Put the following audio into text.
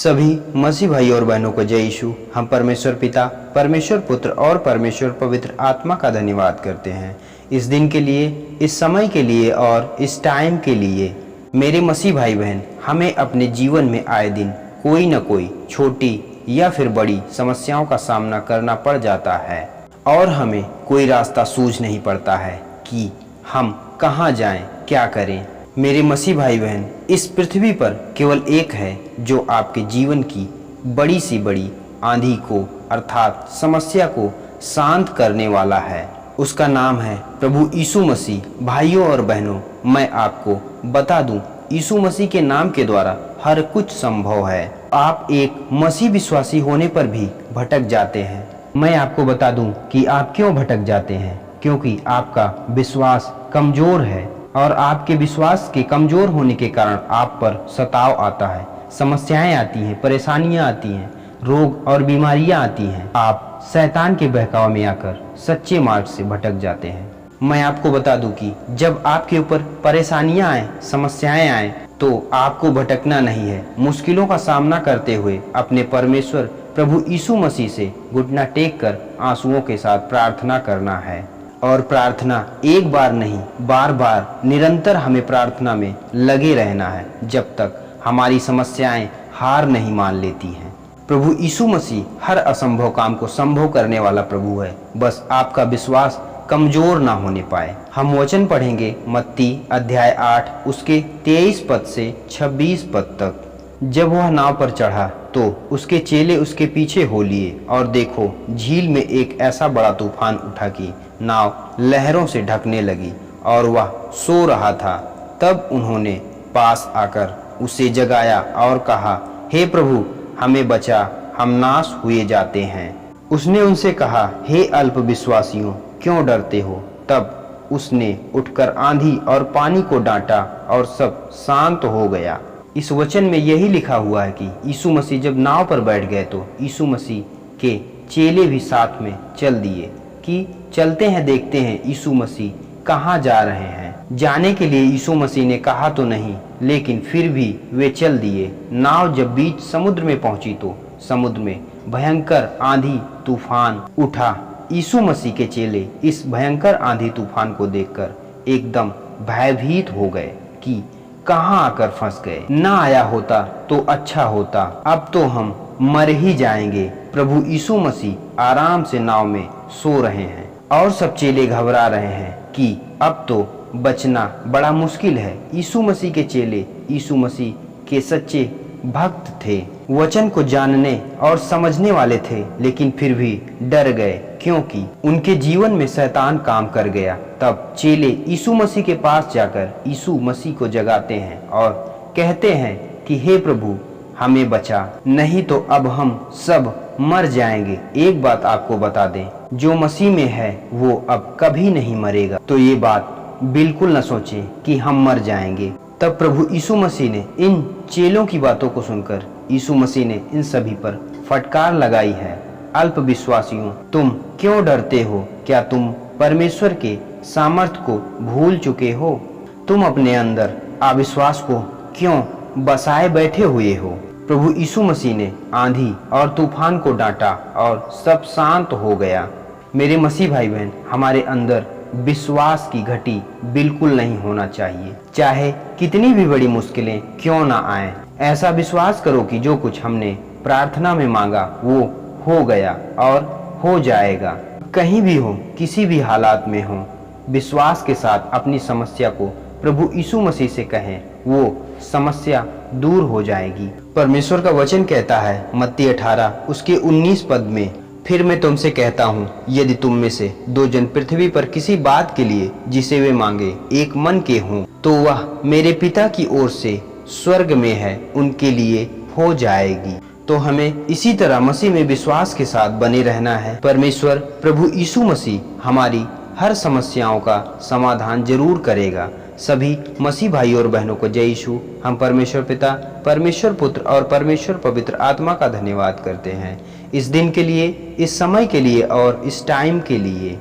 सभी मसीह भाई और बहनों को जय यीशु। हम परमेश्वर पिता, परमेश्वर पुत्र और परमेश्वर पवित्र आत्मा का धन्यवाद करते हैं इस दिन के लिए, इस समय के लिए और इस टाइम के लिए। मेरे मसीह भाई बहन, हमें अपने जीवन में आए दिन कोई न कोई छोटी या फिर बड़ी समस्याओं का सामना करना पड़ जाता है और हमें कोई रास्ता सूझ नहीं पड़ता है कि हम कहाँ जाएं, क्या करें। मेरे मसीह भाई बहन, इस पृथ्वी पर केवल एक है जो आपके जीवन की बड़ी सी बड़ी आंधी को अर्थात समस्या को शांत करने वाला है। उसका नाम है प्रभु यीशु मसीह। भाइयों और बहनों, मैं आपको बता दूं, यीशु मसीह के नाम के द्वारा हर कुछ संभव है। आप एक मसीह विश्वासी होने पर भी भटक जाते हैं। मैं आपको बता दूं कि आप क्यों भटक जाते हैं, क्योंकि आपका विश्वास कमजोर है और आपके विश्वास के कमजोर होने के कारण आप पर सताव आता है, समस्याएं आती हैं, परेशानियां आती हैं, रोग और बीमारियां आती हैं। आप शैतान के बहकाव में आकर सच्चे मार्ग से भटक जाते हैं। मैं आपको बता दूं कि जब आपके ऊपर परेशानियां आए, समस्याएं आए, तो आपको भटकना नहीं है। मुश्किलों का सामना करते हुए अपने परमेश्वर प्रभु यीशु मसीह से घुटना टेक कर आंसुओं के साथ प्रार्थना करना है। और प्रार्थना एक बार नहीं, बार बार निरंतर हमें प्रार्थना में लगे रहना है जब तक हमारी समस्याएं हार नहीं मान लेती हैं। प्रभु यीशु मसीह हर असंभव काम को संभव करने वाला प्रभु है, बस आपका विश्वास कमजोर ना होने पाए। हम वचन पढ़ेंगे मत्ती अध्याय 8 उसके 23 पद से 26 पद तक। जब वह नाव पर चढ़ा तो उसके चेले उसके पीछे हो लिए, और देखो झील में एक ऐसा बड़ा तूफान उठा कि नाव लहरों से ढकने लगी और वह सो रहा था। तब उन्होंने पास आकर उसे जगाया और कहा, हे प्रभु, हमें बचा, हम नाश हुए जाते हैं। उसने उनसे कहा, हे अल्प विश्वासियों, क्यों डरते हो? तब उसने उठकर आंधी और पानी को डांटा और सब शांत हो गया। इस वचन में यही लिखा हुआ है कि यीशु मसीह जब नाव पर बैठ गए तो यीशु मसीह के चेले भी साथ में चल दिए कि चलते हैं, देखते हैं यीशु मसीह कहाँ जा रहे हैं। जाने के लिए यीशु मसीह ने कहा तो नहीं, लेकिन फिर भी वे चल दिए। नाव जब बीच समुद्र में पहुंची तो समुद्र में भयंकर आंधी तूफान उठा। यीशु मसीह के चेले इस भयंकर आंधी तूफान को देखकर एकदम भयभीत हो गए कि कहाँ आकर फंस गए। ना आया होता तो अच्छा होता, अब तो हम मर ही जाएंगे। प्रभु यीशु मसीह आराम से नाव में सो रहे हैं और सब चेले घबरा रहे हैं कि अब तो बचना बड़ा मुश्किल है। यीशु मसीह के चेले यीशु मसीह के सच्चे भक्त थे, वचन को जानने और समझने वाले थे, लेकिन फिर भी डर गए क्योंकि उनके जीवन में शैतान काम कर गया। तब चेले यीशु मसीह के पास जाकर यीशु मसीह को जगाते हैं और कहते हैं कि हे प्रभु, हमें बचा, नहीं तो अब हम सब मर जाएंगे। एक बात आपको बता दें, जो मसीह में है वो अब कभी नहीं मरेगा। तो ये बात बिल्कुल न सोचें कि हम मर जाएंगे। तब प्रभु यीशु मसीह ने इन चेलों की बातों को सुनकर यीशु मसीह ने इन सभी पर फटकार लगाई है, अल्प विश्वासियों, तुम क्यों डरते हो? क्या तुम परमेश्वर के सामर्थ्य को भूल चुके हो? तुम अपने अंदर अविश्वास को क्यों बसाए बैठे हुए हो? प्रभु यीशु मसीह ने आंधी और तूफान को डांटा और सब शांत हो गया। मेरे मसीह भाई बहन, हमारे अंदर विश्वास की घटी बिल्कुल नहीं होना चाहिए, चाहे कितनी भी बड़ी मुश्किलें क्यों ना आए। ऐसा विश्वास करो कि जो कुछ हमने प्रार्थना में मांगा वो हो गया और हो जाएगा। कहीं भी हो, किसी भी हालात में हो, विश्वास के साथ अपनी समस्या को प्रभु यीशु मसीह से कहें, वो समस्या दूर हो जाएगी। परमेश्वर का वचन कहता है मत्ती 18 उसके 19 पद में, फिर मैं तुमसे कहता हूँ, यदि तुम में से दो जन पृथ्वी पर किसी बात के लिए जिसे वे मांगे एक मन के हों, तो वह मेरे पिता की ओर से स्वर्ग में है, उनके लिए हो जाएगी। तो हमें इसी तरह मसीह में विश्वास के साथ बने रहना है। परमेश्वर प्रभु यीशु मसीह हमारी हर समस्याओं का समाधान जरूर करेगा। सभी मसीह भाई और बहनों को जय यीशु। हम परमेश्वर पिता, परमेश्वर पुत्र और परमेश्वर पवित्र आत्मा का धन्यवाद करते हैं इस दिन के लिए, इस समय के लिए और इस टाइम के लिए।